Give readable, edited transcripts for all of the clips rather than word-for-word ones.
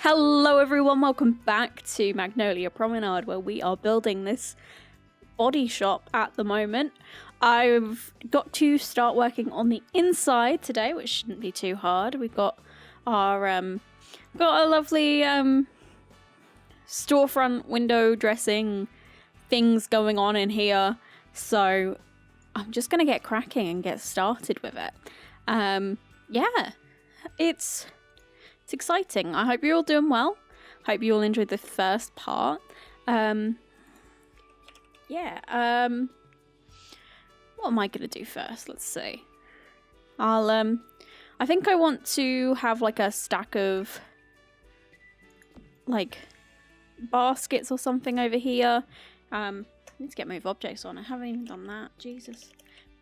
Hello everyone, welcome back to Magnolia Promenade, where we are building this body shop at the moment. I've got to start working on the inside today, which shouldn't be too hard. We've got our got a lovely storefront window dressing things going on in here, so I'm just gonna get cracking and get started with it. Yeah, it's exciting. I hope you're all doing well. Hope you all enjoyed the first part. What am I gonna do first? Let's see. I think I want to have like a stack of like baskets or something over here. I need to get move objects on. I haven't even done that. Jesus.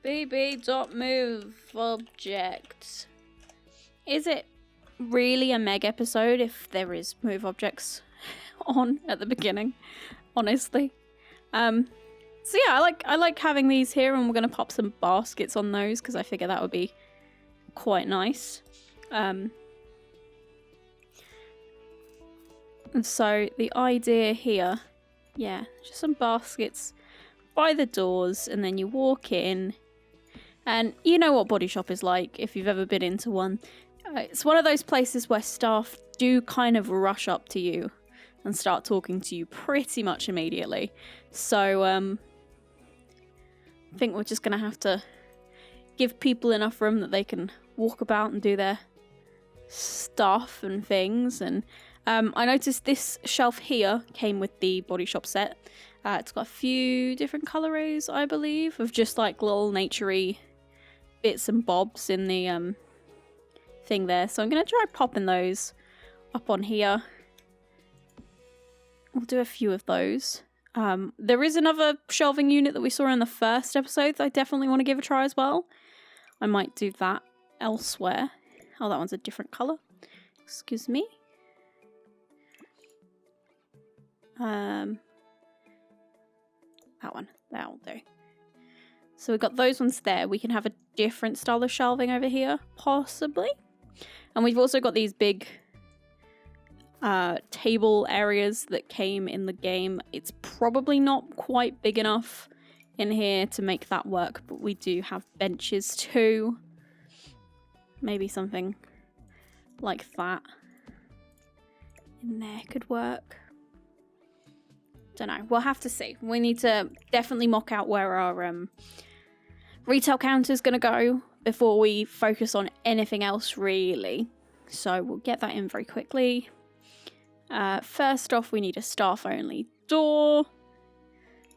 BB.move object. Is it really a meg episode if there is move objects on at the beginning, honestly? So yeah, I like having these here, and we're gonna pop some baskets on those because I figure that would be quite nice. And so the idea here, yeah, just some baskets by the doors, and then you walk in, and you know what Body Shop is like if you've ever been into one. It's one of those places where staff do kind of rush up to you and start talking to you pretty much immediately. So I think we're just going to have to give people enough room that they can walk about and do their stuff and things. And I noticed this shelf here came with the Body Shop set. It's got a few different colorways, I believe, of just like little naturey bits and bobs in the thing there, so I'm gonna try popping those up on here. We'll do a few of those. There is another shelving unit that we saw in the first episode that I definitely want to give a try as well. I might do that elsewhere. Oh, that one's a different color. Excuse me. That one. That'll do. So we've got those ones there. We can have a different style of shelving over here, possibly. And we've also got these big table areas that came in the game. It's probably not quite big enough in here to make that work, but we do have benches too. Maybe something like that in there could work. Don't know. We'll have to see. We need to definitely mock out where our retail counter is going to go before we focus on anything else, really. So we'll get that in very quickly. First off, we need a staff-only door.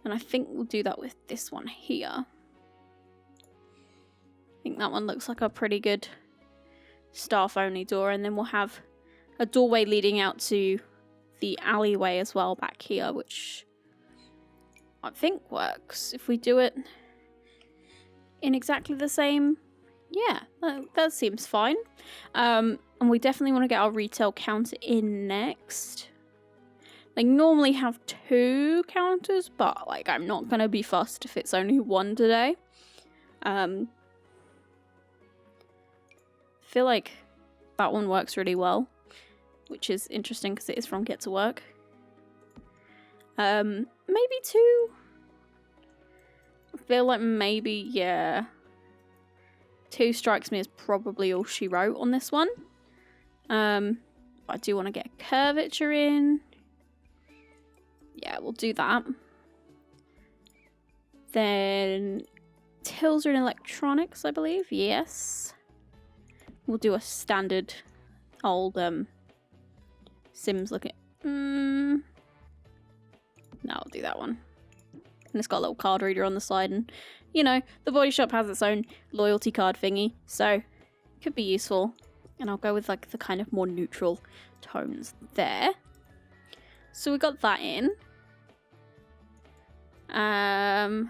And I think we'll do that with this one here. I think that one looks like a pretty good staff-only door. And then we'll have a doorway leading out to the alleyway as well back here, which I think works. If we do it in exactly the same... Yeah, that seems fine. And we definitely want to get our retail counter in next. They normally have 2 counters, but like I'm not going to be fussed if it's only 1 today. Feel like that one works really well, which is interesting because it is from Get to Work. Maybe 2. I feel like maybe, yeah. 2 strikes me as probably all she wrote on this one. I do want to get curvature in. Yeah, we'll do that. Then tills are in electronics, I believe. Yes. We'll do a standard old Sims looking. No, I'll do that one. And it's got a little card reader on the side, and you know, the Body Shop has its own loyalty card thingy, so it could be useful. And I'll go with like the kind of more neutral tones there. So we got that in. I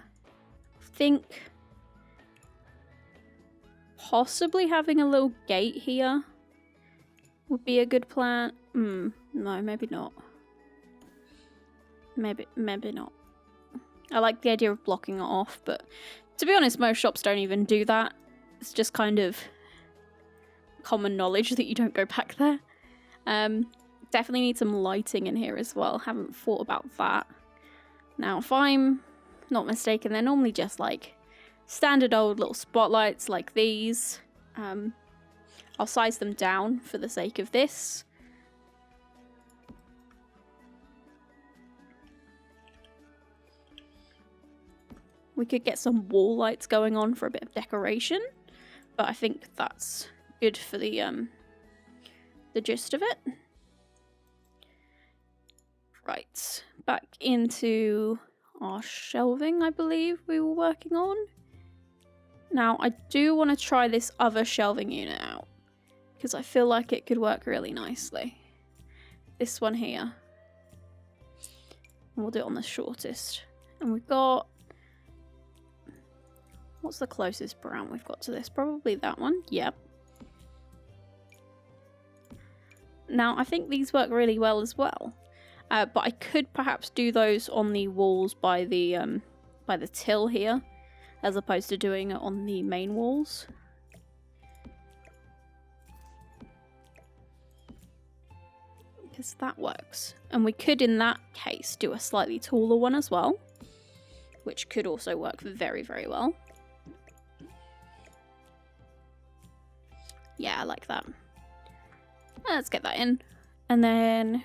think possibly having a little gate here would be a good plan. No, maybe not. Maybe not. I like the idea of blocking it off, but to be honest, most shops don't even do that. It's just kind of common knowledge that you don't go back there. Definitely need some lighting in here as well. Haven't thought about that. Now, if I'm not mistaken, they're normally just like standard old little spotlights like these. I'll size them down for the sake of this. We could get some wall lights going on for a bit of decoration, but I think that's good for the gist of it. Right, back into our shelving, I believe we were working on. Now, I do want to try this other shelving unit out, because I feel like it could work really nicely. This one here. And we'll do it on the shortest. And we've got... what's the closest brown we've got to this? Probably that one. Yep. Now, I think these work really well as well. But I could perhaps do those on the walls by the till here, as opposed to doing it on the main walls. Because that works. And we could, in that case, do a slightly taller one as well, which could also work very, very well. Yeah, I like that. Let's get that in. And then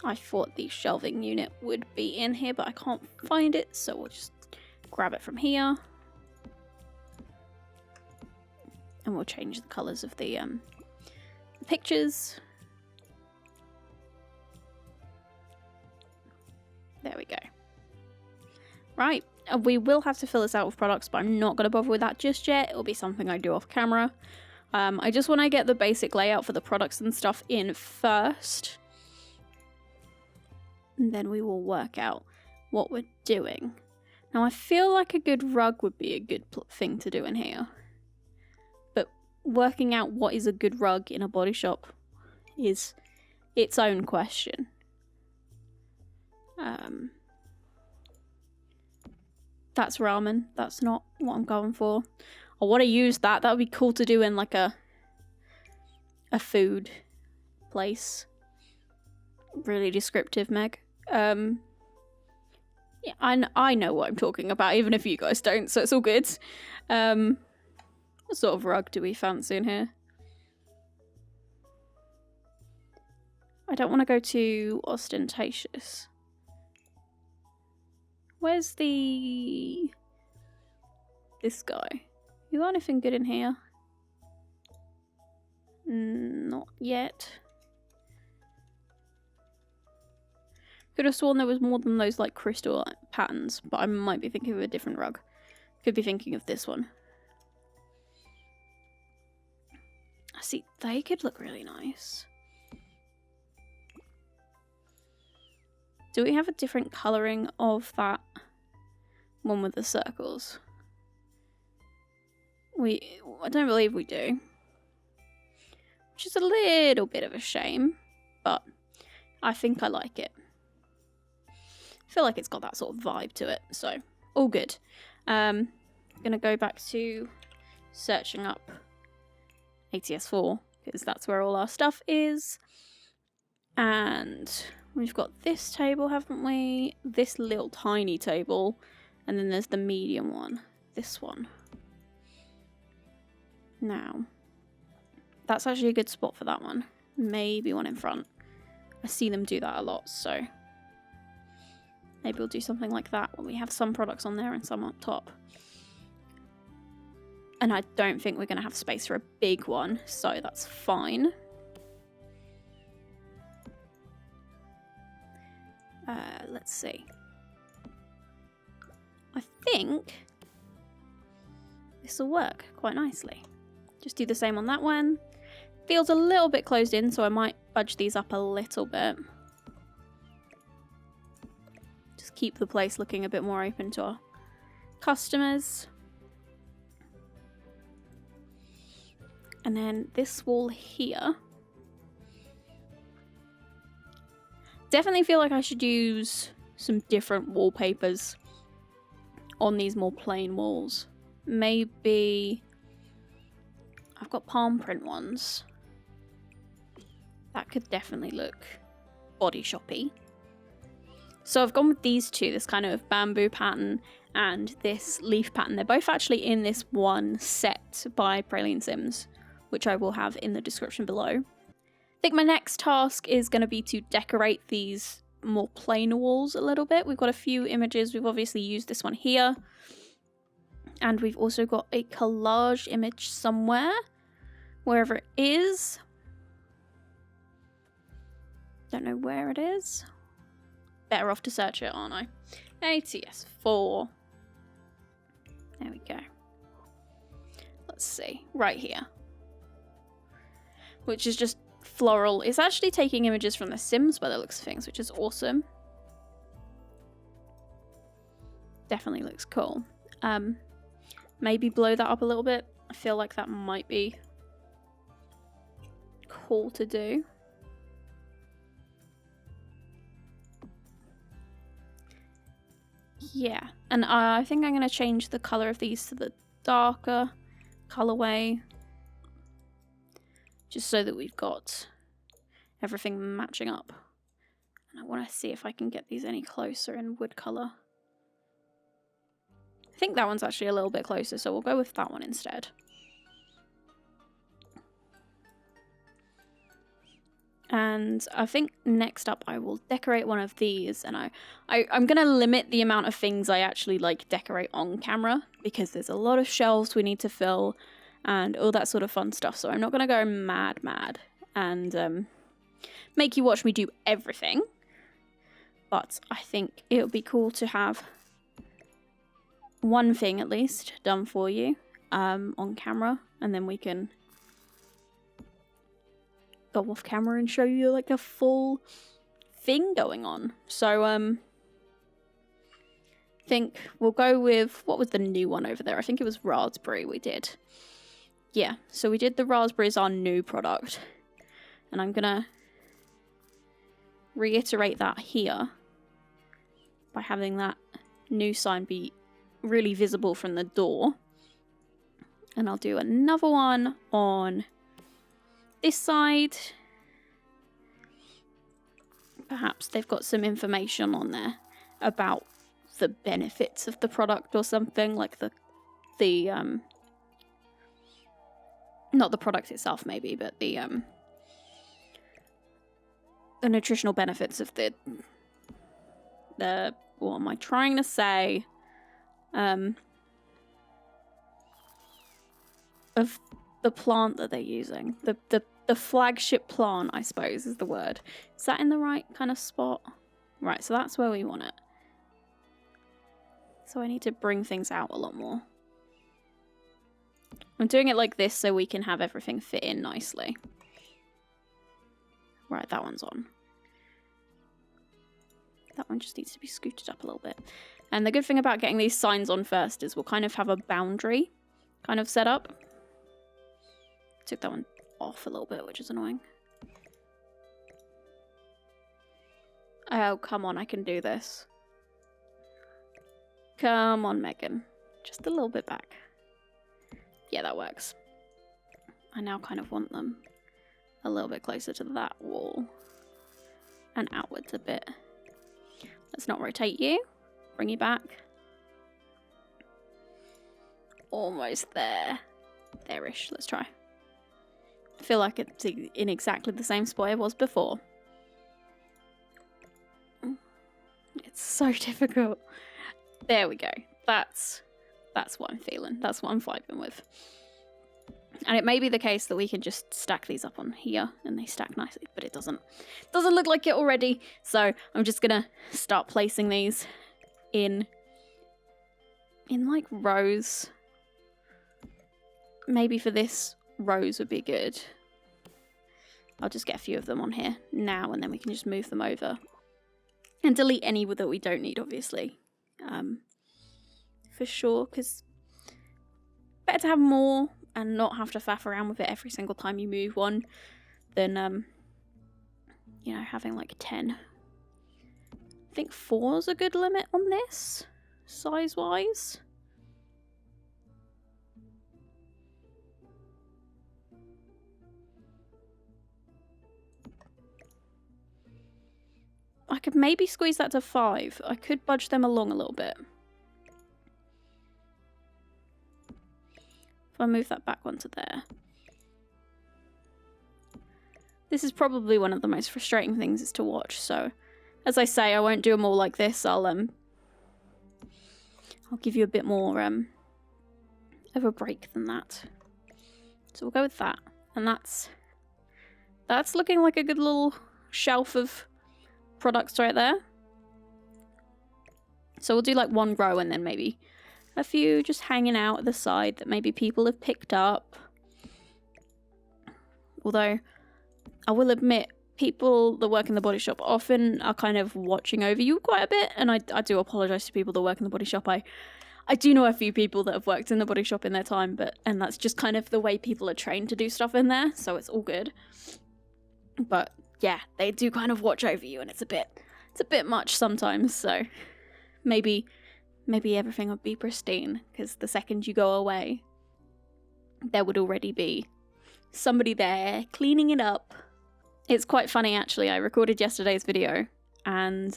I thought the shelving unit would be in here, but I can't find it, so we'll just grab it from here. And we'll change the colours of the pictures. There we go. Right, we will have to fill this out with products, but I'm not going to bother with that just yet. It'll be something I do off camera. I just want to get the basic layout for the products and stuff in first. And then we will work out what we're doing. Now, I feel like a good rug would be a good thing to do in here. But working out what is a good rug in a body shop is its own question. That's ramen. That's not what I'm going for. I want to use that. That would be cool to do in like a food place. Really descriptive, Meg. Yeah, I know what I'm talking about, even if you guys don't, so it's all good. What sort of rug do we fancy in here? I don't want to go too ostentatious. Where's this guy? You got anything good in here? Not yet. Could have sworn there was more than those like crystal patterns, but I might be thinking of a different rug. Could be thinking of this one. See, they could look really nice. Do we have a different colouring of that one with the circles? I don't believe we do. Which is a little bit of a shame, but I think I like it. I feel like it's got that sort of vibe to it, so all good. I'm gonna go back to searching up ATS4 because that's where all our stuff is. And we've got this table, haven't we? This little tiny table, and then there's the medium one, this one. Now, that's actually a good spot for that one. Maybe one in front. I see them do that a lot, so maybe we'll do something like that when we have some products on there and some up top. And I don't think we're going to have space for a big one, so that's fine. Let's see. I think this will work quite nicely. Just do the same on that one. Feels a little bit closed in, so I might budge these up a little bit. Just keep the place looking a bit more open to our customers. And then this wall here. Definitely feel like I should use some different wallpapers on these more plain walls. Maybe I've got palm print ones. that could definitely look body shoppy. So I've gone with these two, this kind of bamboo pattern and this leaf pattern. They're both actually in this one set by Praline Sims, which I will have in the description below. I think my next task is going to be to decorate these more plain walls a little bit. We've got a few images. We've obviously used this one here. And we've also got a collage image somewhere, wherever it is. Don't know where it is. Better off to search it, aren't I? ATS4. There we go. Let's see. Right here. Which is just floral. It's actually taking images from The Sims by the looks of things, which is awesome. Definitely looks cool. Maybe blow that up a little bit. I feel like that might be cool to do. Yeah, and I think I'm going to change the colour of these to the darker colourway. Just so that we've got everything matching up. And I want to see if I can get these any closer in wood colour. I think that one's actually a little bit closer, so we'll go with that one instead. And I think next up I will decorate one of these, and I'm going to limit the amount of things I actually like decorate on camera, because there's a lot of shelves we need to fill and all that sort of fun stuff, so I'm not going to go mad and make you watch me do everything, but I think it would be cool to have one thing at least done for you on camera, and then we can go off camera and show you like a full thing going on. So I think we'll go with, what was the new one over there? I think it was raspberry we did. Yeah, so we did the raspberry as our new product, and I'm gonna reiterate that here by having that new sign be really visible from the door. And I'll do another one on this side. Perhaps they've got some information on there about the benefits of the product or something, like the not the product itself maybe, but the nutritional benefits of the what am I trying to say? Of the plant that they're using. The flagship plant, I suppose, is the word. Is that in the right kind of spot? Right, so that's where we want it. So I need to bring things out a lot more. I'm doing it like this so we can have everything fit in nicely. Right, that one's on. That one just needs to be scooted up a little bit. And the good thing about getting these signs on first is we'll kind of have a boundary kind of set up. Took that one off a little bit, which is annoying. Oh, come on, I can do this. Come on, Megan. Just a little bit back. Yeah, that works. I now kind of want them a little bit closer to that wall. And outwards a bit. Let's not rotate you. Bring you back. Almost there. There-ish. Let's try. I feel like it's in exactly the same spot it was before. It's so difficult. There we go. That's what I'm feeling. That's what I'm vibing with. And it may be the case that we can just stack these up on here and they stack nicely, but it doesn't look like it already. So I'm just gonna start placing these in like rows. Maybe for this, rows would be good. I'll just get a few of them on here now, and then we can just move them over and delete any that we don't need, obviously, for sure, because better to have more and not have to faff around with it every single time you move one than you know, having like 10. I think 4 is a good limit on this size wise. could maybe squeeze that to 5. I could budge them along a little bit. If I move that back onto there. This is probably one of the most frustrating things is to watch, so as I say, I won't do them all like this. I'll give you a bit more of a break than that. So we'll go with that. And that's looking like a good little shelf of products right there. So we'll do like one row and then maybe a few just hanging out at the side that maybe people have picked up. Although, I will admit, people that work in the body shop often are kind of watching over you quite a bit, and I do apologise to people that work in the body shop. I do know a few people that have worked in the body shop in their time, and that's just kind of the way people are trained to do stuff in there, so it's all good. But yeah, they do kind of watch over you, and it's a bit much sometimes, so maybe everything would be pristine, because the second you go away, there would already be somebody there cleaning it up. It's quite funny, actually. I recorded yesterday's video, and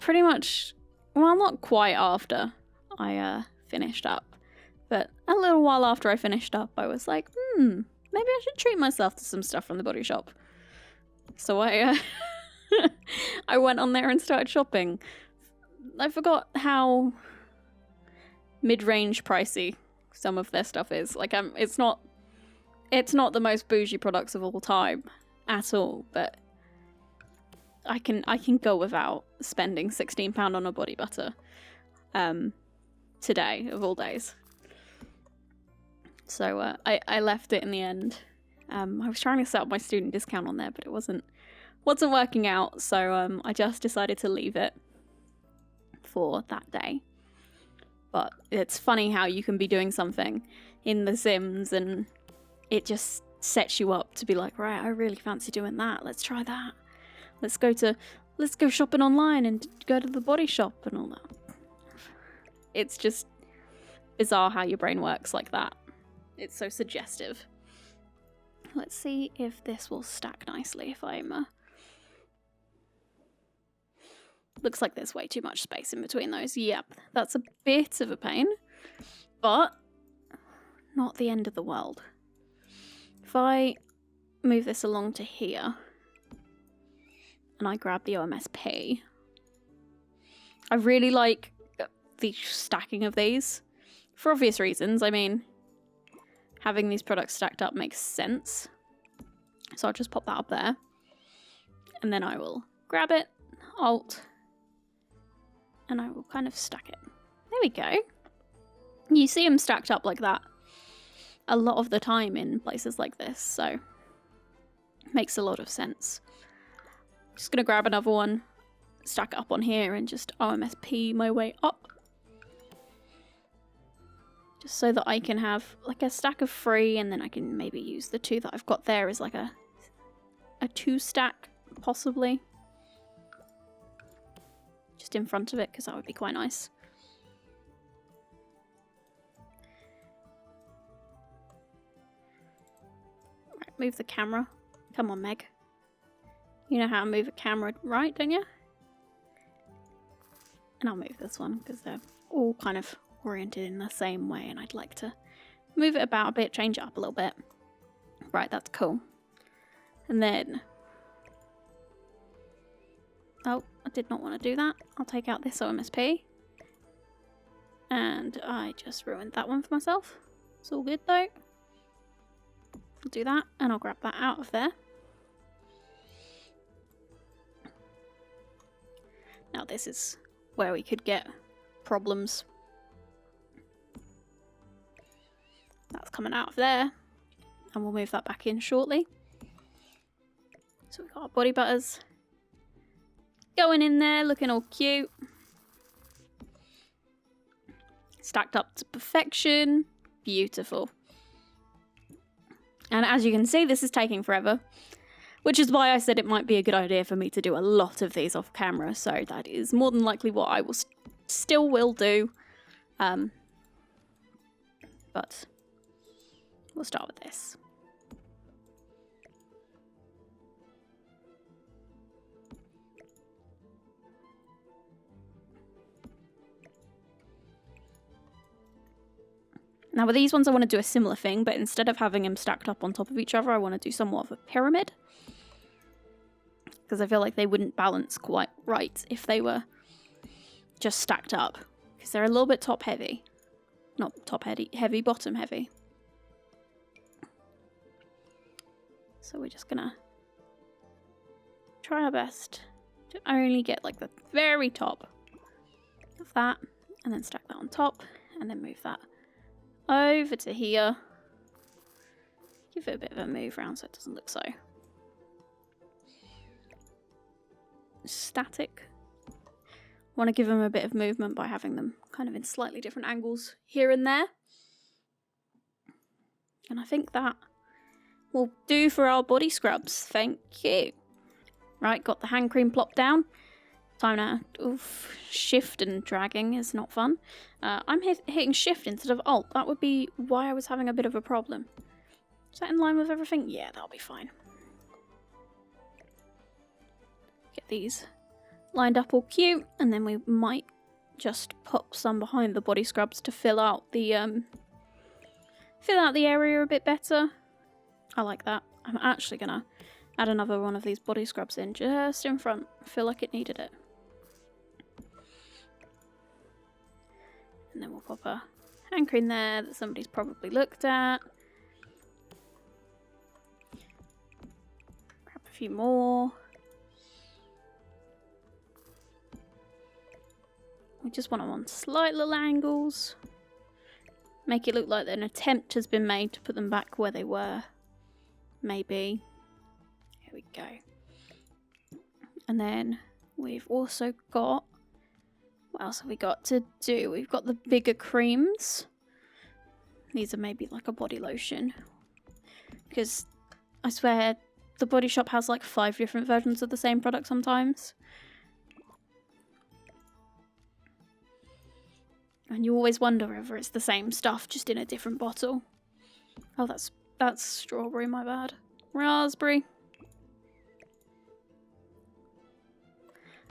pretty much, well, not quite after I finished up, but a little while after I finished up, I was like, maybe I should treat myself to some stuff from the body shop. So I I went on there and started shopping. I forgot how mid-range pricey some of their stuff is. Like, it's not the most bougie products of all time at all, but I can go without spending £16 on a body butter today of all days. So I left it in the end. I was trying to set up my student discount on there, but it wasn't working out, so I just decided to leave it for that day. But it's funny how you can be doing something in The Sims and it just sets you up to be like, right, I really fancy doing that. Let's try that. Let's go shopping online and go to the body shop and all that. It's just bizarre how your brain works like that. It's so suggestive. Let's see if this will stack nicely if I'm... Looks like there's way too much space in between those. Yep, that's a bit of a pain, but not the end of the world. If I move this along to here and I grab the OMSP, I really like the stacking of these for obvious reasons. I mean, having these products stacked up makes sense. So I'll just pop that up there and then I will grab it, Alt, and I will kind of stack it. There we go. You see them stacked up like that a lot of the time in places like this, so it makes a lot of sense. Just gonna grab another one, stack it up on here, and just OMSP my way up. Just so that I can have like a stack of 3, and then I can maybe use the 2 that I've got there as like a 2 stack, possibly. Just in front of it, because that would be quite nice. Right, move the camera. Come on, Meg. You know how to move a camera, right, don't you? And I'll move this one, because they're all kind of oriented in the same way, and I'd like to move it about a bit, change it up a little bit. Right, that's cool. And then... Oh, I did not want to do that. I'll take out this OMSP. And I just ruined that one for myself. It's all good though. I'll do that and I'll grab that out of there. Now this is where we could get problems. That's coming out of there. And we'll move that back in shortly. So we've got our body butters. Going in there, looking all cute. Stacked up to perfection. Beautiful. And as you can see, this is taking forever. Which is why I said it might be a good idea for me to do a lot of these off camera. So that is more than likely what I will still will do. But we'll start with this. Now with these ones I want to do a similar thing, but instead of having them stacked up on top of each other, I want to do somewhat of a pyramid. Because I feel like they wouldn't balance quite right if they were just stacked up. Because they're a little bit top heavy. Not top heavy, bottom heavy. So we're just gonna try our best to only get like the very top of that, and then stack that on top, and then move that over to here. Give it a bit of a move around so it doesn't look so static. Want to give them a bit of movement by having them kind of in slightly different angles here and there. And I think that will do for our body scrubs. Thank you. Right, got the hand cream plopped down. Time now. Oof, shift and dragging is not fun. I'm hitting shift instead of alt. That would be why I was having a bit of a problem. Is that in line with everything? Yeah, that'll be fine. Get these lined up all cute, and then we might just pop some behind the body scrubs to fill out the area a bit better. I like that. I'm actually gonna add another one of these body scrubs in just in front. I feel like it needed it. And then we'll pop a hand cream there that somebody's probably looked at. Grab a few more. We just want them on slight little angles. Make it look like an attempt has been made to put them back where they were. Maybe. Here we go. And then we've also got... What else have we got to do? We've got the bigger creams. These are maybe like a body lotion. Because I swear the Body Shop has like 5 different versions of the same product sometimes. And you always wonder whether it's the same stuff, just in a different bottle. Oh, that's strawberry, my bad. Raspberry.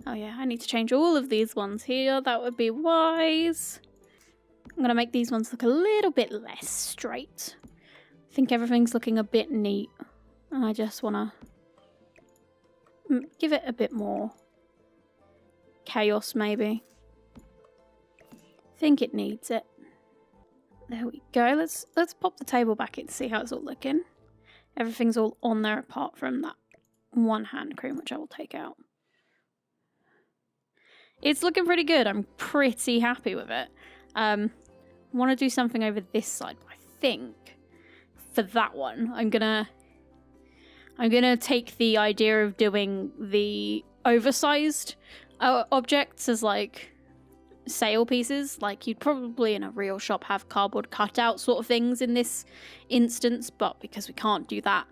Oh yeah, I need to change all of these ones here. That would be wise. I'm going to make these ones look a little bit less straight. I think everything's looking a bit neat. And I just want to give it a bit more chaos, maybe. I think it needs it. There we go. Let's pop the table back in to see how it's all looking. Everything's all on there apart from that one hand cream, which I will take out. It's looking pretty good. I'm pretty happy with it. I want to do something over this side, but I think for that one, I'm gonna take the idea of doing the oversized objects as like sale pieces. Like you'd probably in a real shop have cardboard cutout sort of things in this instance, but because we can't do that,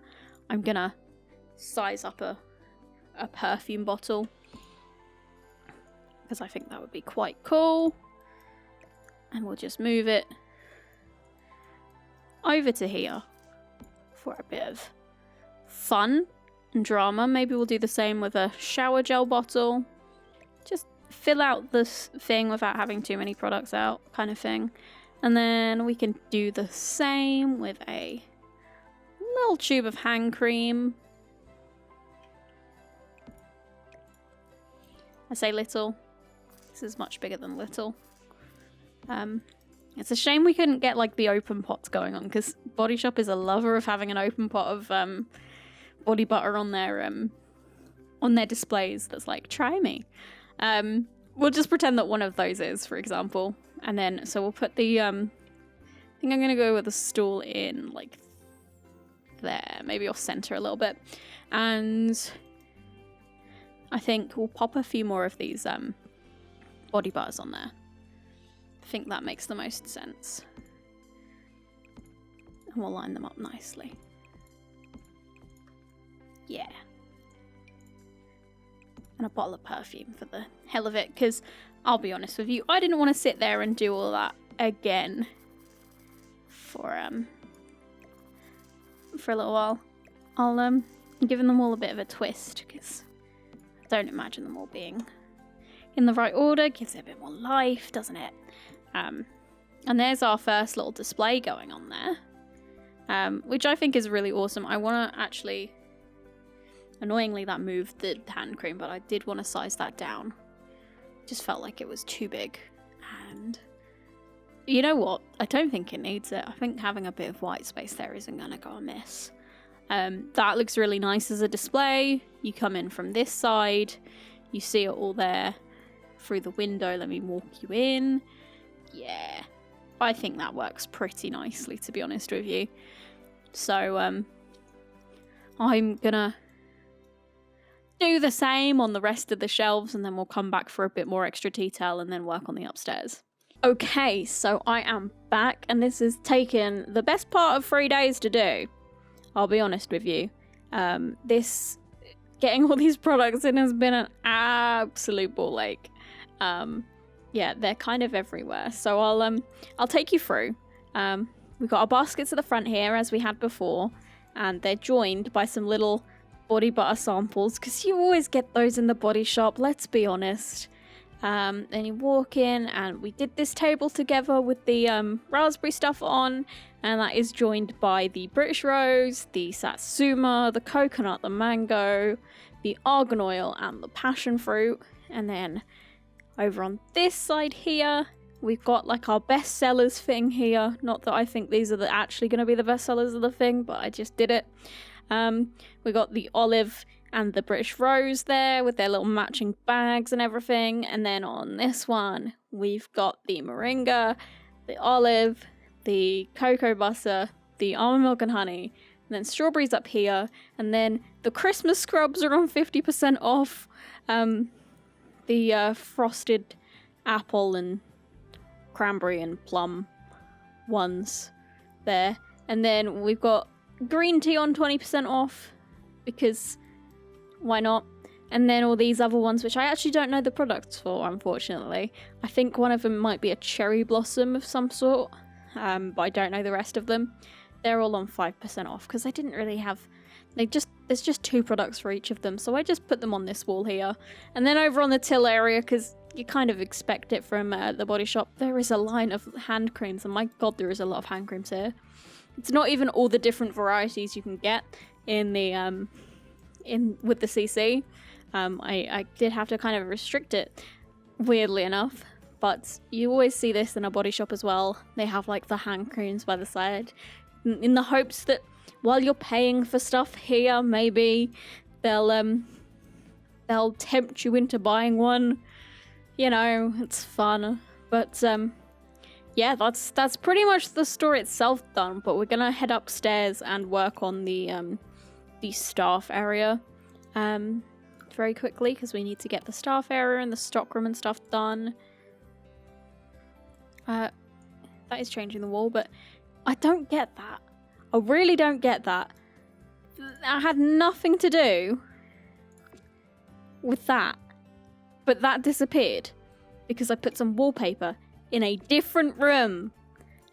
I'm gonna size up a perfume bottle because I think that would be quite cool. And we'll just move it over to here for a bit of fun and drama. Maybe we'll do the same with a shower gel bottle. Just fill out this thing without having too many products out, kind of thing. And then we can do the same with a little tube of hand cream. I say little. This is much bigger than little. It's a shame we couldn't get like the open pots going on, because Body Shop is a lover of having an open pot of body butter on their displays. That's like, try me. We'll just pretend that one of those is, for example, and then so we'll put the I think I'm gonna go with a stool in like there, maybe off center a little bit, and I think we'll pop a few more of these body butters on there. I think that makes the most sense. And we'll line them up nicely. Yeah. And a bottle of perfume for the hell of it, because I'll be honest with you, I didn't want to sit there and do all that again for a little while. I'll giving them all a bit of a twist, because I don't imagine them all being in the right order. Gives it a bit more life, doesn't it? And there's our first little display going on there, which I think is really awesome. I want to actually, annoyingly that moved the hand cream, but I did want to size that down. Just felt like it was too big. And you know what? I don't think it needs it. I think having a bit of white space there isn't going to go amiss. That looks really nice as a display. You come in from this side, you see it all there through the window. Let me walk you in. Yeah, I think that works pretty nicely, to be honest with you. So I'm gonna do the same on the rest of the shelves, and then we'll come back for a bit more extra detail and then work on the upstairs. Okay, so I am back, and this has taken the best part of 3 days to do. I'll be honest with you. Getting all these products in has been an absolute ball ache. Yeah, they're kind of everywhere. So I'll take you through. We've got our baskets at the front here, as we had before, and they're joined by some little body butter samples, because you always get those in the Body Shop, let's be honest. Then you walk in, and we did this table together with the raspberry stuff on, and that is joined by the British Rose, the Satsuma, the coconut, the mango, the argan oil, and the passion fruit. And then over on this side here, we've got like our best sellers thing here. Not that I think these are actually going to be the best sellers of the thing, but I just did it. We got the olive and the British Rose there with their little matching bags and everything. And then on this one, we've got the moringa, the olive, the cocoa butter, the almond milk and honey, and then strawberries up here. And then the Christmas scrubs are on 50% off. The frosted apple and cranberry and plum ones there. And then we've got green tea on 20% off, because why not? And then all these other ones, which I actually don't know the products for, unfortunately. I think one of them might be a cherry blossom of some sort, but I don't know the rest of them. They're all on 5% off, because I didn't really have... there's just 2 products for each of them, so I just put them on this wall here. And then over on the till area, because you kind of expect it from the Body Shop, there is a line of hand creams, and my god, there is a lot of hand creams here. It's not even all the different varieties you can get in the with the CC. I did have to kind of restrict it, weirdly enough, but you always see this in a Body Shop as well. They have like the hand creams by the side, in the hopes that while you're paying for stuff here, maybe they'll tempt you into buying one. You know, it's fun. But yeah, that's pretty much the store itself done. But we're gonna head upstairs and work on the staff area very quickly, because we need to get the staff area and the stockroom and stuff done. That is changing the wall, but I don't get that. I really don't get that. I had nothing to do with that, but that disappeared because I put some wallpaper in a different room.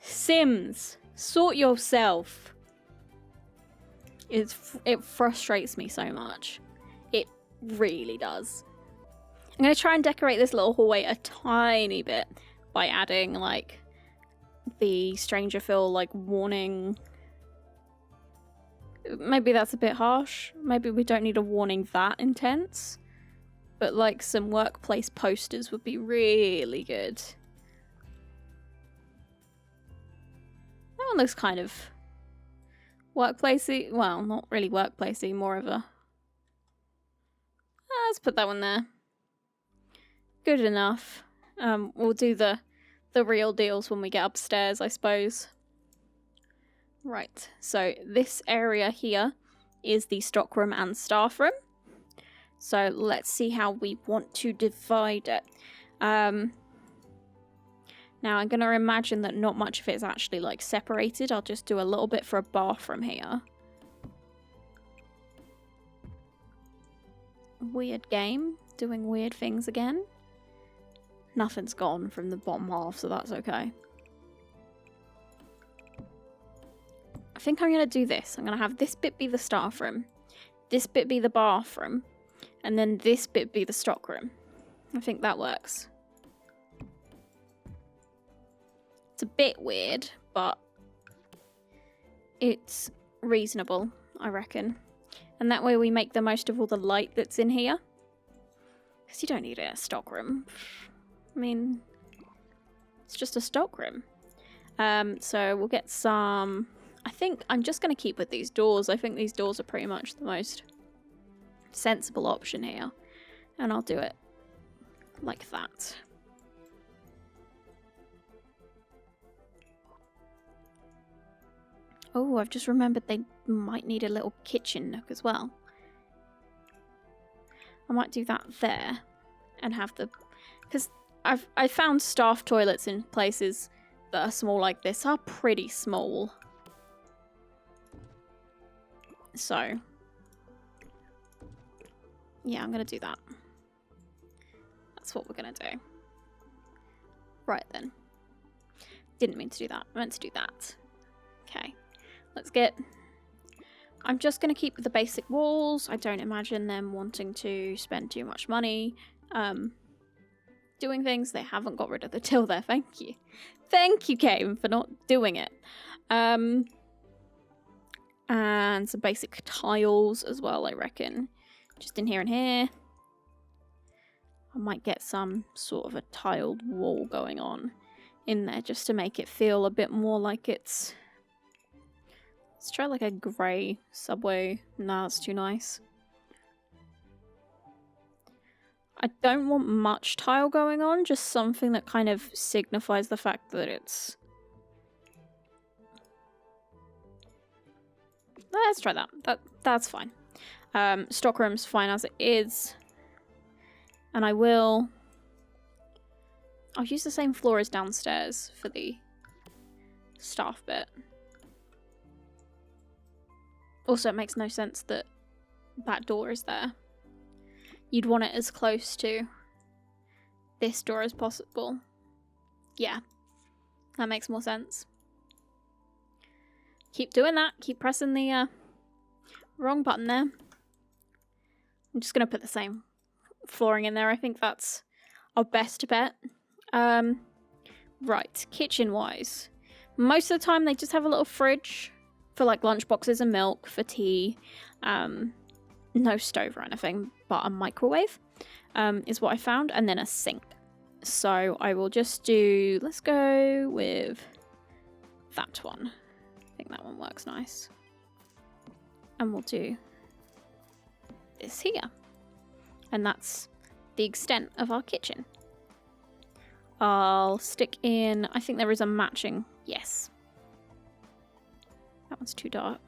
Sims, sort yourself. It frustrates me so much. It really does. I'm going to try and decorate this little hallway a tiny bit by adding like the Stranger Feel like warning. Maybe that's a bit harsh. Maybe we don't need a warning that intense. But like some workplace posters would be really good. That one looks kind of workplacey. Well, not really workplacey, more of a... let's put that one there. Good enough. We'll do the real deals when we get upstairs, I suppose. Right, so this area here is the stockroom and staff room. So let's see how we want to divide it. Now I'm going to imagine that not much of it is actually like separated. I'll just do a little bit for a bathroom here. Weird game, doing weird things again. Nothing's gone from the bottom half, so that's okay. I think I'm going to do this. I'm going to have this bit be the staff room, this bit be the bathroom, and then this bit be the stockroom. I think that works. It's a bit weird, but it's reasonable, I reckon. And that way we make the most of all the light that's in here. Because you don't need a stockroom. I mean, it's just a stockroom. So we'll get some... I think I'm just going to keep with these doors. I think these doors are pretty much the most sensible option here. And I'll do it like that. Oh, I've just remembered they might need a little kitchen nook as well. I might do that there and have the... Because I found staff toilets in places that are small like this are pretty small. So, yeah, I'm going to do that. That's what we're going to do. Right then. Didn't mean to do that. I meant to do that. Okay. Let's get... I'm just going to keep the basic walls. I don't imagine them wanting to spend too much money doing things. They haven't got rid of the till there. Thank you. Thank you, Kane, for not doing it. And some basic tiles as well, I reckon. Just in here and here. I might get some sort of a tiled wall going on in there just to make it feel a bit more like it's... Let's try like a grey subway. Nah, that's too nice. I don't want much tile going on, just something that kind of signifies the fact that it's... Let's try that. That's fine. Stockroom's fine as it is. And I'll use the same floor as downstairs for the staff bit. Also, it makes no sense that that door is there. You'd want it as close to this door as possible. Yeah, that makes more sense. Keep doing that. Keep pressing the wrong button there. I'm just going to put the same flooring in there. I think that's our best bet. Right, kitchen-wise. Most of the time, they just have a little fridge for like lunch boxes and milk, for tea. No stove or anything, but a microwave is what I found, and then a sink. So I will just do, let's go with that one. I think that one works nice. And we'll do this here. And that's the extent of our kitchen. I'll stick in, I think there is a matching, yes. That one's too dark.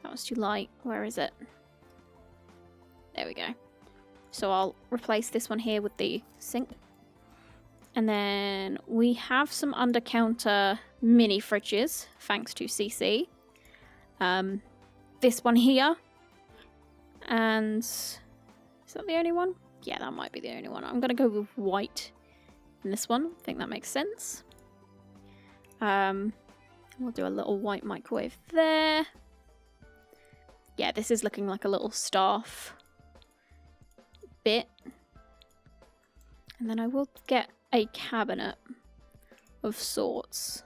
That one's too light. Where is it? There we go. So I'll replace this one here with the sink. And then we have some under-counter mini fridges, thanks to CC. This one here. And is that the only one? Yeah, that might be the only one. I'm going to go with white in this one. I think that makes sense. We'll do a little white microwave there. Yeah, this is looking like a little staff bit. And then I will get a cabinet of sorts.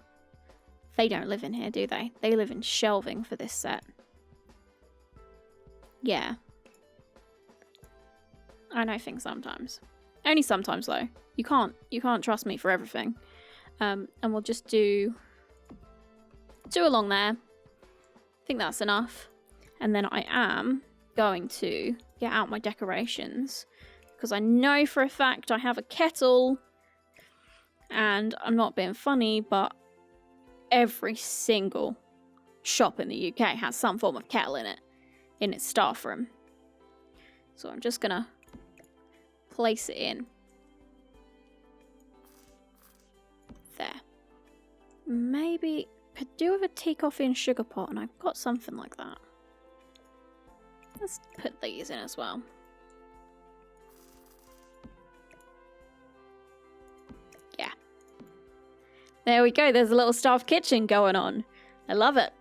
They don't live in here, do they? They live in shelving for this set. Yeah. I know things sometimes. Only sometimes though. You can't trust me for everything. And we'll just do two along there. I think that's enough. And then I am going to get out my decorations because I know for a fact I have a kettle, and I'm not being funny, but every single shop in the UK has some form of kettle in it, in its staff room. So I'm just gonna place it in there. Maybe could do with a tea, coffee and sugar pot, and I've got something like that. Let's put these in as well. Yeah. There we go. There's a little staff kitchen going on. I love it.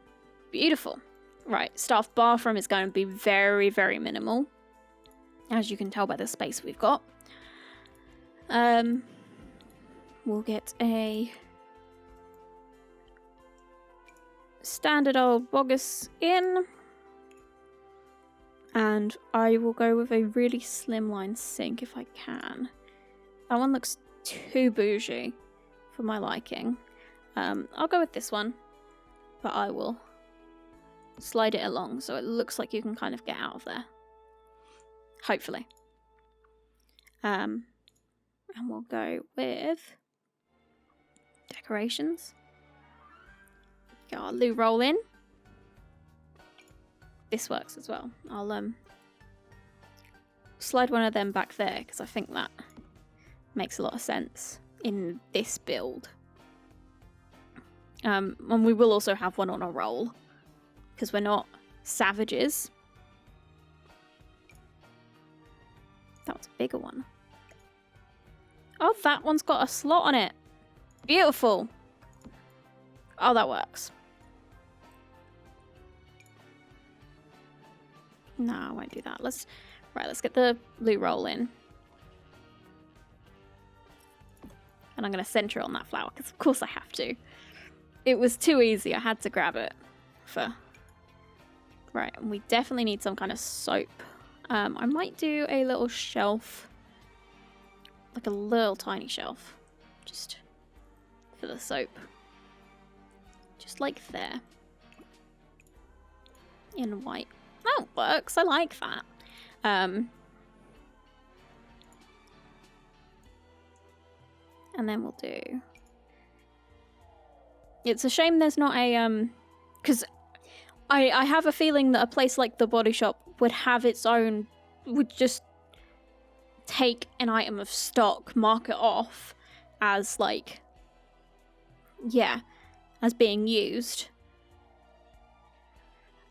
Beautiful. Right, staff bathroom is going to be very, very minimal, as you can tell by the space we've got. We'll get a standard old bogus in. And I will go with a really slimline sink if I can. That one looks too bougie for my liking. I'll go with this one, but I will slide it along so it looks like you can kind of get out of there. Hopefully. And we'll go with decorations. Get our loo roll in. This works as well. I'll slide one of them back there because I think that makes a lot of sense in this build. And we will also have one on a roll because we're not savages. That was a bigger one. Oh, that one's got a slot on it. Beautiful. Oh, that works. No, I won't do that. Let's get the loo roll in. And I'm going to center it on that flower because of course I have to. It was too easy. I had to grab it for... Right, and we definitely need some kind of soap. I might do a little shelf. Like a little tiny shelf. Just for the soap. Just like there. In white. Oh, it works. I like that. And then we'll do... It's a shame there's not a... Because I have a feeling that a place like the Body Shop would have its own... Would just take an item of stock, mark it off as like... Yeah, as being used.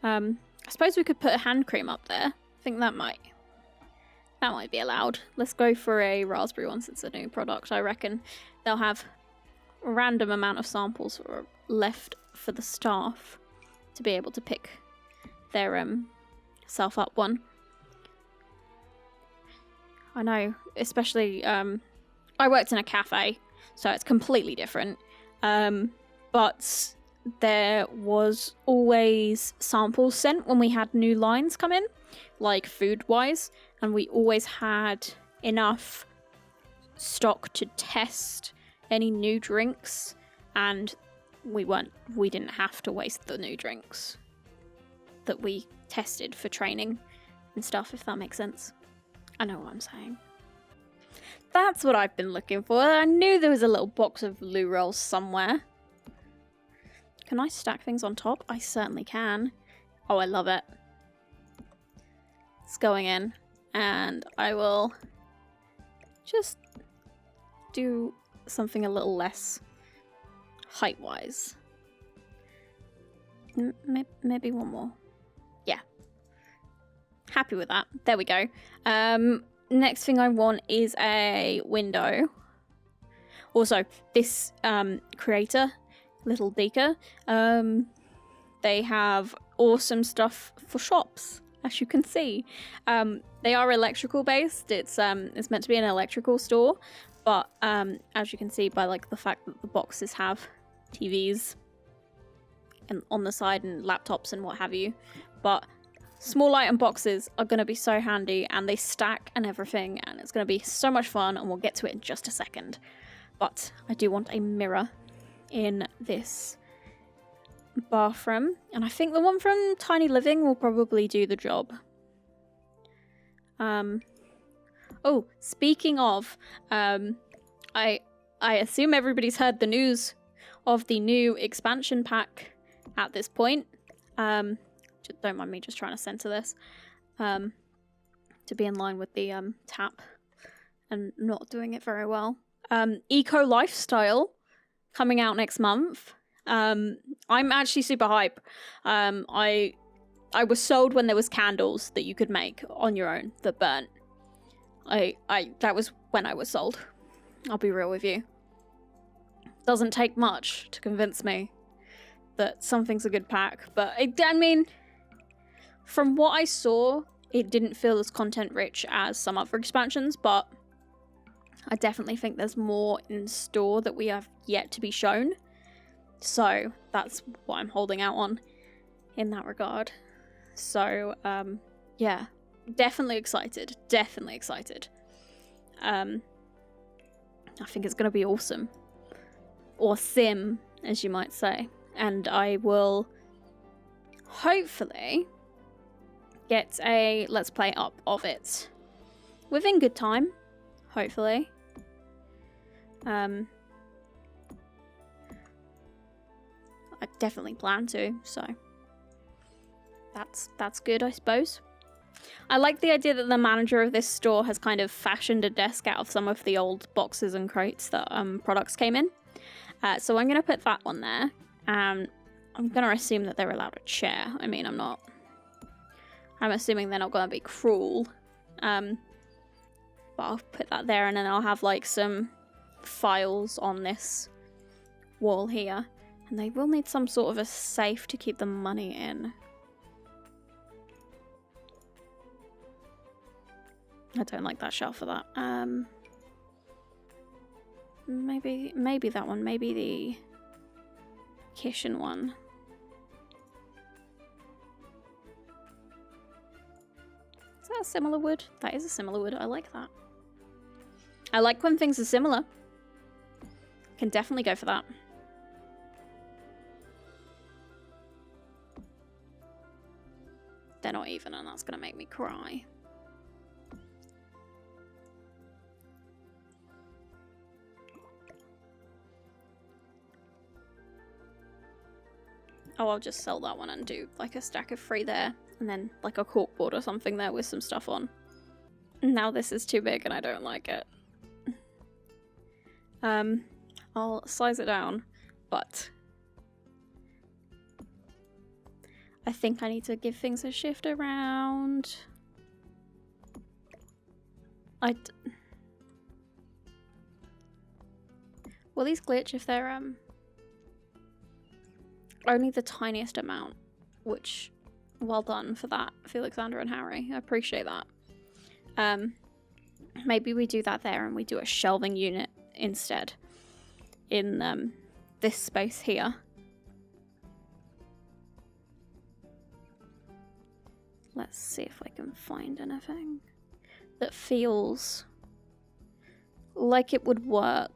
I suppose we could put a hand cream up there. I think that might be allowed. Let's go for a raspberry one since it's a new product. I reckon they'll have a random amount of samples left for the staff to be able to pick their self up one. I know, especially I worked in a cafe, so it's completely different. But there was always samples sent when we had new lines come in, like food-wise, and we always had enough stock to test any new drinks, and we didn't have to waste the new drinks that we tested for training and stuff, if that makes sense. I know what I'm saying. That's what I've been looking for. I knew there was a little box of loo rolls somewhere. Can I stack things on top? I certainly can. Oh, I love it. It's going in. And I will just do something a little less height-wise. Maybe one more. Yeah. Happy with that. There we go. Next thing I want is a window. Also, this creator, littledica, they have awesome stuff for shops, as you can see. They are electrical based. It's meant to be an electrical store, but as you can see by like the fact that the boxes have TVs and on the side and laptops and what have you, but small item boxes are going to be so handy, and they stack and everything, and it's going to be so much fun, and we'll get to it in just a second. But I do want a mirror in this bathroom, and I think the one from Tiny Living will probably do the job. Oh, speaking of, I assume everybody's heard the news of the new expansion pack at this point. Don't mind me just trying to center this to be in line with the tap and not doing it very well. Eco Lifestyle coming out next month. I'm actually super hype. I was sold when there was candles that you could make on your own that burnt. That was when I was sold. I'll be real with you. Doesn't take much to convince me that something's a good pack, but I mean, from what I saw, it didn't feel as content rich as some other expansions, but I definitely think there's more in store that we have yet to be shown. So that's what I'm holding out on in that regard. So, yeah, definitely excited. Definitely excited. I think it's going to be awesome. Or sim, as you might say. And I will hopefully get a Let's Play up of it within good time, hopefully. I definitely plan to, so that's good, I suppose. I like the idea that the manager of this store has kind of fashioned a desk out of some of the old boxes and crates that products came in. So I'm going to put that one there. I'm going to assume that they're allowed a chair. I mean, I'm assuming they're not going to be cruel. But I'll put that there, and then I'll have like some files on this wall here. And they will need some sort of a safe to keep the money in. I don't like that shelf for that. Maybe that one. Maybe the kitchen one. Is that a similar wood? That is a similar wood. I like that. I like when things are similar. Can definitely go for that. They're not even, and that's going to make me cry. Oh, I'll just sell that one and do like a stack of 3 there. And then like a corkboard or something there with some stuff on. Now this is too big and I don't like it. I'll size it down, but I think I need to give things a shift around. Will these glitch if they're only the tiniest amount? Which, well done for that, Felixandre and Harrie. I appreciate that. Maybe we do that there and we do a shelving unit instead in this space here. Let's see if I can find anything that feels like it would work.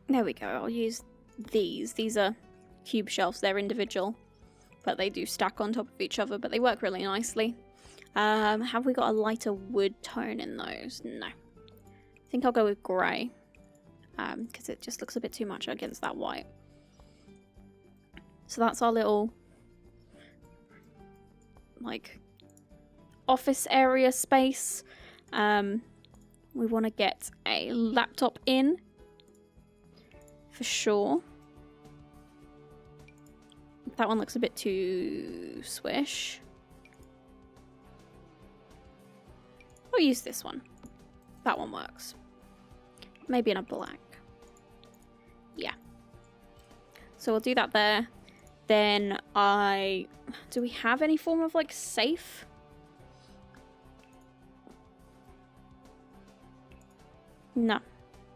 There we go. I'll use these. These are cube shelves. They're individual, but they do stack on top of each other, but they work really nicely. Have we got a lighter wood tone in those? No. I think I'll go with grey, because it just looks a bit too much against that white. So that's our little like office area space. We want to get a laptop in for sure. That one looks a bit too swish. I'll use this one. That one works. Maybe in a black. Yeah. So we'll do that there. Then do we have any form of like safe? No.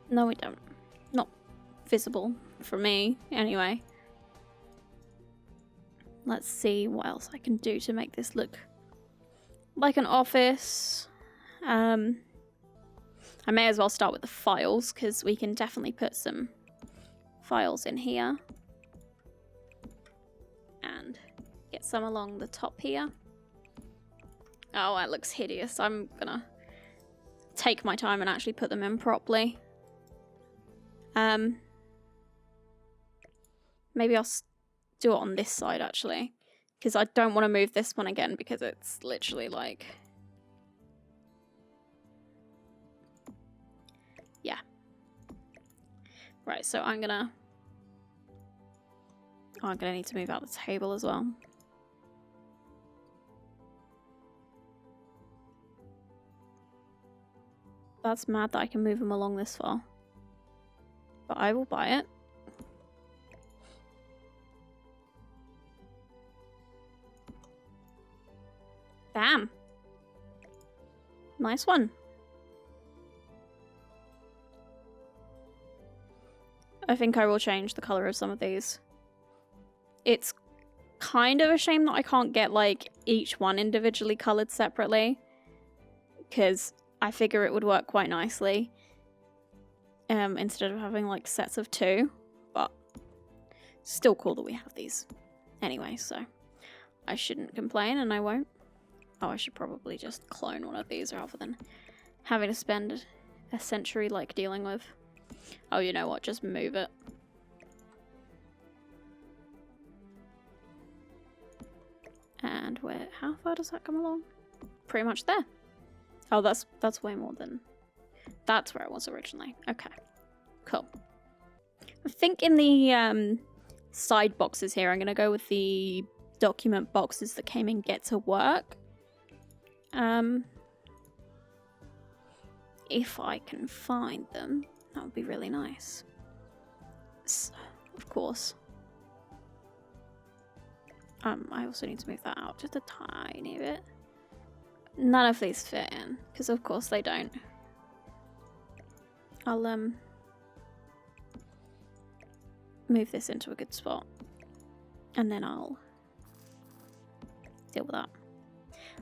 No, we don't. Not visible for me, anyway. Let's see what else I can do to make this look like an office. I may as well start with the files, because we can definitely put some files in here. And get some along the top here. Oh, that looks hideous. I'm gonna take my time and actually put them in properly. Maybe I'll do it on this side, actually. Because I don't want to move this one again, because it's literally like... Yeah. Right, so I'm gonna need to move out the table as well. That's mad that I can move them along this far. But I will buy it. Bam! Nice one. I think I will change the colour of some of these. it's kind of a shame that I can't get like each one individually coloured separately, because I figure it would work quite nicely instead of having like sets of 2, but still cool that we have these anyway, so I shouldn't complain, and I won't. Oh, I should probably just clone one of these rather than having to spend a century like dealing with. Oh, you know what, just move it. And where, how far does that come along? Pretty much there. Oh, that's way more than, that's where it was originally. Okay, cool. I think in the side boxes here, I'm gonna go with the document boxes that came in Get to Work. If I can find them, that would be really nice. So, of course. I also need to move that out just a tiny bit. None of these fit in, because of course they don't. I'll move this into a good spot, and then I'll deal with that.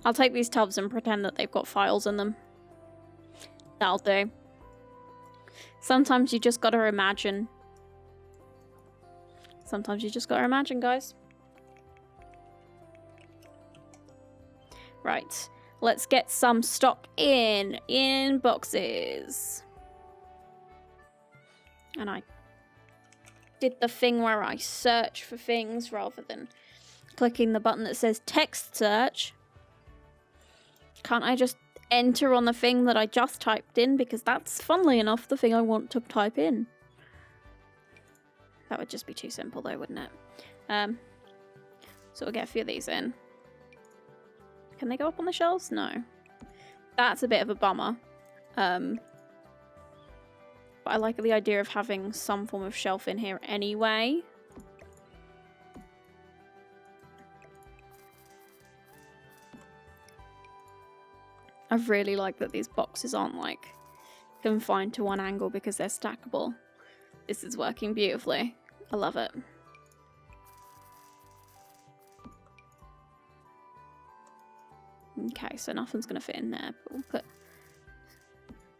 I'll take these tubs and pretend that they've got files in them. That'll do. Sometimes you just gotta imagine. Sometimes you just gotta imagine, guys. Right, let's get some stock in boxes. And I did the thing where I search for things rather than clicking the button that says text search. Can't I just enter on the thing that I just typed in? Because that's, funnily enough, the thing I want to type in. That would just be too simple though, wouldn't it? So we'll get a few of these in. Can they go up on the shelves? No. That's a bit of a bummer. But I like the idea of having some form of shelf in here anyway. I really like that these boxes aren't like confined to one angle because they're stackable. This is working beautifully. I love it. Okay, so nothing's gonna fit in there, but we'll put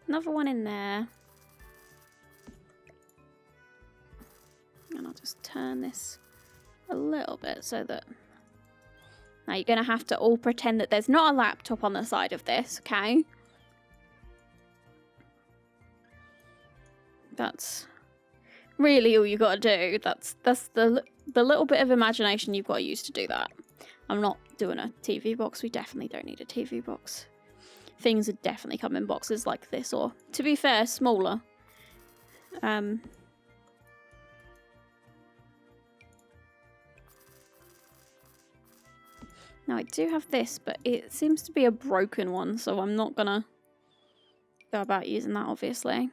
another one in there. And I'll just turn this a little bit so that... Now you're gonna have to all pretend that there's not a laptop on the side of this, okay? That's really all you gotta do. That's the little bit of imagination you've got to use to do that. I'm not doing a TV box. We definitely don't need a TV box. Things would definitely come in boxes like this, or, to be fair, smaller. Now I do have this, but it seems to be a broken one, so I'm not gonna go about using that, obviously.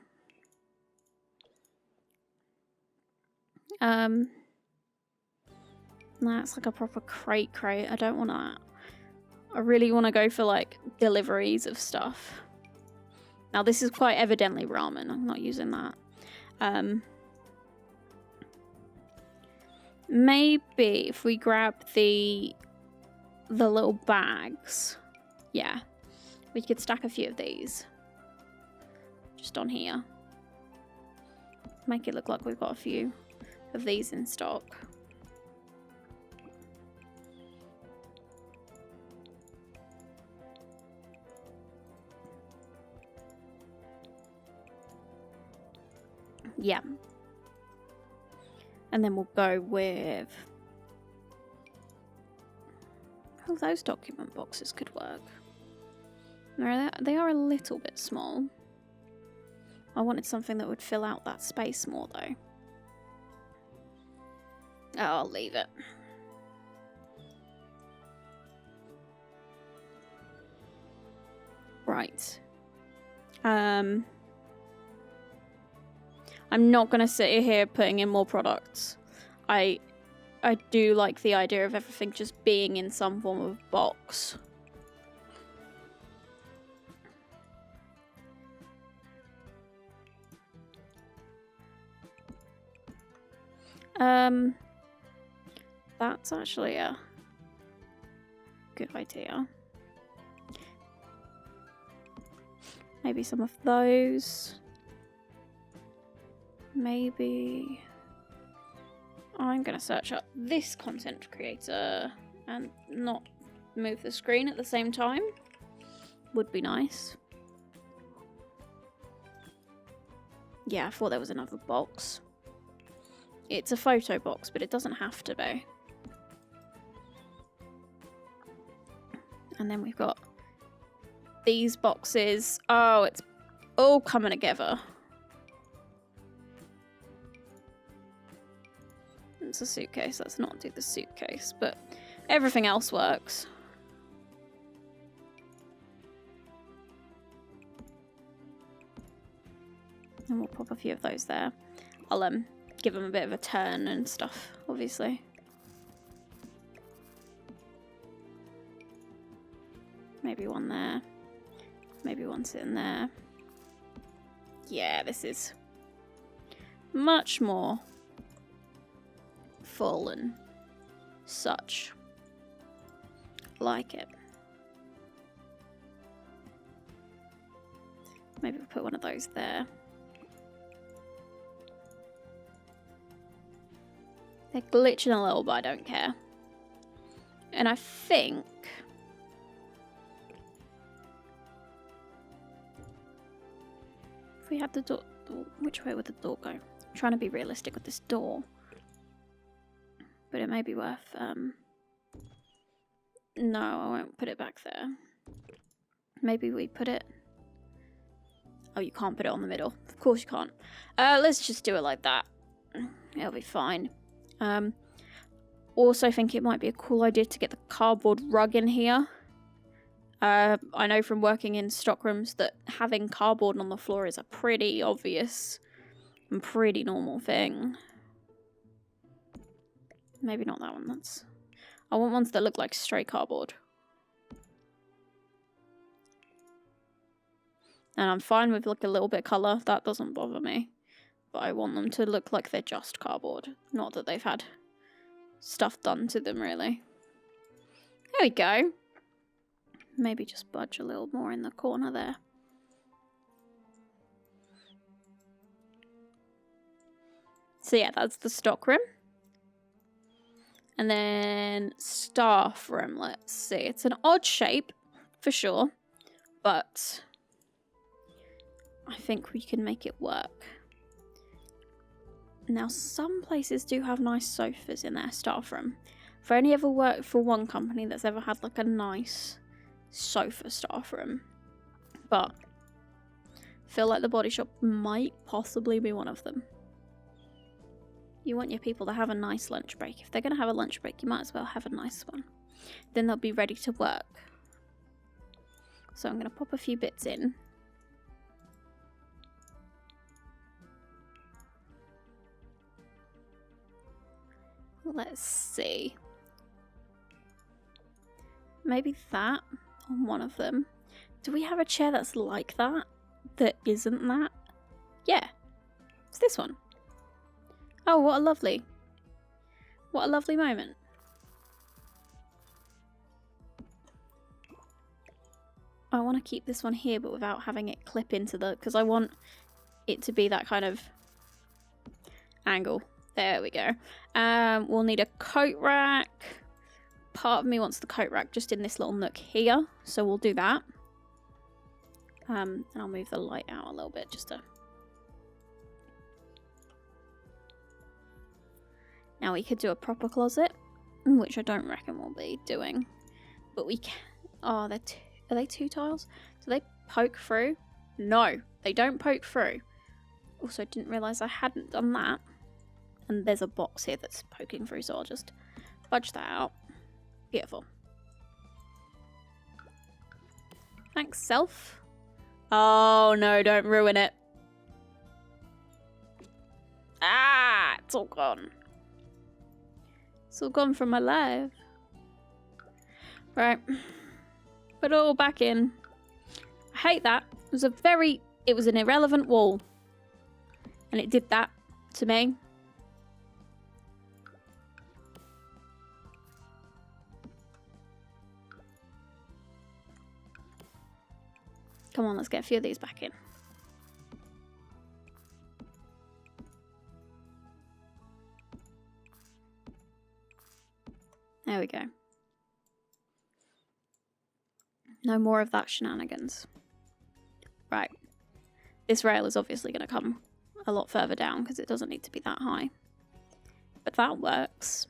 That's like a proper crate. I don't want that. I really want to go for like deliveries of stuff. Now this is quite evidently ramen. I'm not using that. Maybe if we grab the little bags, yeah, we could stack a few of these just on here. Make it look like we've got a few of these in stock. Yeah. And then we'll go with... Oh, those document boxes could work. They are a little bit small. I wanted something that would fill out that space more, though. Oh, I'll leave it. Right. I'm not going to sit here putting in more products. I do like the idea of everything just being in some form of box. That's actually a good idea. Maybe some of those. Maybe I'm gonna search up this content creator and not move the screen at the same time. Would be nice. Yeah, I thought there was another box. It's a photo box, but it doesn't have to be. And then we've got these boxes. Oh, it's all coming together. It's a suitcase. Let's not do the suitcase, but everything else works. And we'll pop a few of those there. I'll give them a bit of a turn and stuff, obviously. Maybe one there. Maybe one sitting there. Yeah, this is much more full and such. Like it. Maybe we'll put one of those there. They're glitching a little, but I don't care. And I think if we had the door, which way would the door go? I'm trying to be realistic with this door, but it may be worth. No, I won't put it back there. Maybe we put it. Oh, you can't put it on the middle. Of course you can't. Let's just do it like that. It'll be fine. Also think it might be a cool idea to get the cardboard rug in here. I know from working in stockrooms that having cardboard on the floor is a pretty obvious and pretty normal thing. Maybe not that one. I want ones that look like straight cardboard. And I'm fine with like a little bit of colour. That doesn't bother me. But I want them to look like they're just cardboard. Not that they've had stuff done to them, really. There we go. Maybe just budge a little more in the corner there. So yeah, that's the stockroom. And then staff room, let's see. It's an odd shape, for sure. But I think we can make it work. Now, some places do have nice sofas in their staff room. I've only ever worked for one company that's ever had like a nice sofa staff room. But I feel like the Body Shop might possibly be one of them. You want your people to have a nice lunch break. If they're going to have a lunch break, you might as well have a nice one. Then they'll be ready to work. So I'm going to pop a few bits in. Let's see. Maybe that on one of them. Do we have a chair that's like that? That isn't that? Yeah. It's this one. Oh, what a lovely moment. I want to keep this one here, but without having it clip into the, because I want it to be that kind of angle. There we go. We'll need a coat rack. Part of me wants the coat rack just in this little nook here, so we'll do that. And I'll move the light out a little bit just to... Now we could do a proper closet, which I don't reckon we'll be doing. But we can... Oh, are they two tiles? Do they poke through? No, they don't poke through. Also, I didn't realise I hadn't done that. And there's a box here that's poking through, so I'll just budge that out. Beautiful. Thanks, self. Oh, no, don't ruin it. Ah, it's all gone. It's all gone from my life. Right. Put it all back in. I hate that. It was an irrelevant wall. And it did that to me. Come on, let's get a few of these back in. There we go. No more of that shenanigans. Right. This rail is obviously going to come a lot further down because it doesn't need to be that high. But that works.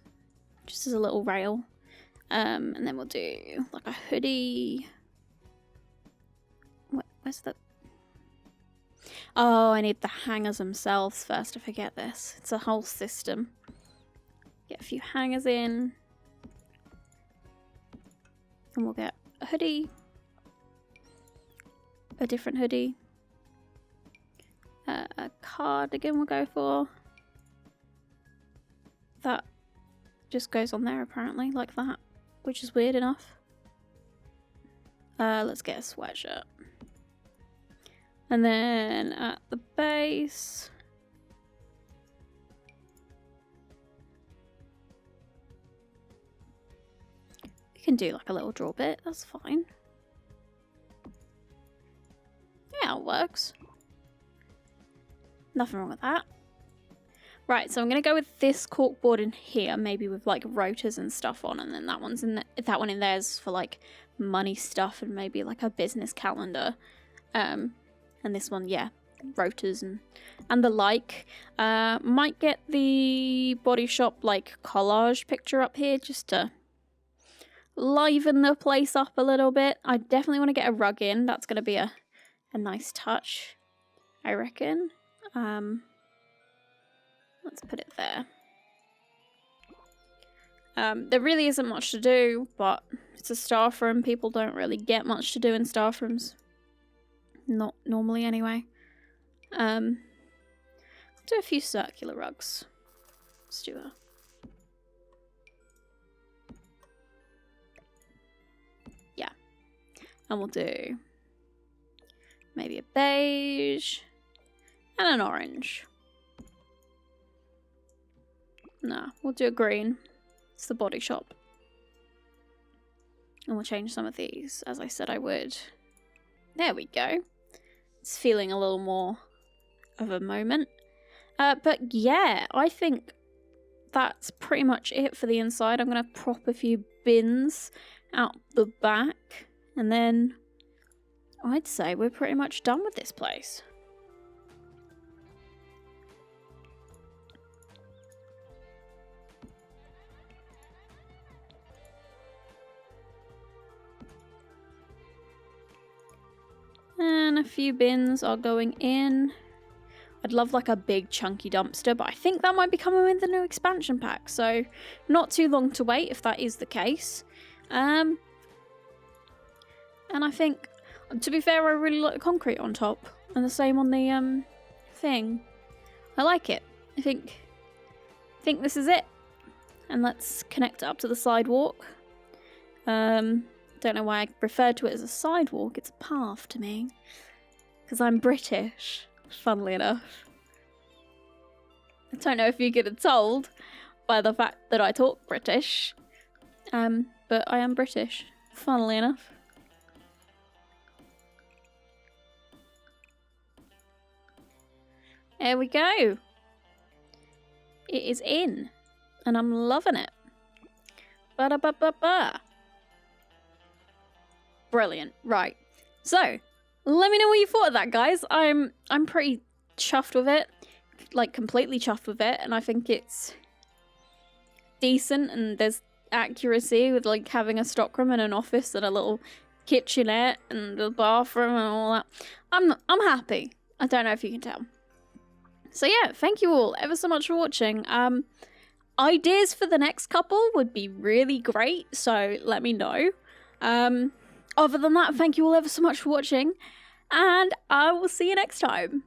Just as a little rail. And then we'll do like a hoodie. Where's the... Oh, I need the hangers themselves first. I forget this. It's a whole system. Get a few hangers in. And we'll get a hoodie. A different hoodie. A cardigan we'll go for. That just goes on there apparently, like that. Which is weird enough. Let's get a sweatshirt. And then at the base... we can do like a little draw bit, that's fine. Yeah, it works. Nothing wrong with that. Right, so I'm gonna go with this corkboard in here, maybe with like rotors and stuff on, and then that one's in that one in there's for like money stuff and maybe like a business calendar. And this one, yeah, rotors and the like. Might get the Body Shop like collage picture up here just to liven the place up a little bit. I definitely want to get a rug in. That's gonna be a nice touch, I reckon. Let's put it there. There really isn't much to do, but it's a staff room. People don't really get much to do in staff rooms. Not normally, anyway. Let's do a few circular rugs. Let's do a... yeah. And we'll do maybe a beige and an orange. No, we'll do a green. It's the Body Shop. And we'll change some of these, as I said I would. There we go. It's feeling a little more of a moment. But yeah, I think that's pretty much it for the inside. I'm going to prop a few bins out the back. And then I'd say we're pretty much done with this place. And a few bins are going in. I'd love like a big chunky dumpster, but I think that might be coming with the new expansion pack, so not too long to wait if that is the case. And I think, to be fair, I really like the concrete on top, and the same on the thing. I like it. I think this is it. And let's connect it up to the sidewalk. Don't know why I referred to it as a sidewalk. It's a path to me. Because I'm British, funnily enough. I don't know if you could have told by the fact that I talk British. But I am British, funnily enough. There we go. It is in. And I'm loving it. Ba-da-ba-ba-ba. Brilliant. Right. So, let me know what you thought of that, guys. I'm pretty chuffed with it. Like, completely chuffed with it. And I think it's decent. And there's accuracy with, like, having a stockroom and an office and a little kitchenette and a bathroom and all that. I'm happy. I don't know if you can tell. So, yeah. Thank you all ever so much for watching. Ideas for the next couple would be really great. So, let me know. Other than that, thank you all ever so much for watching, and I will see you next time.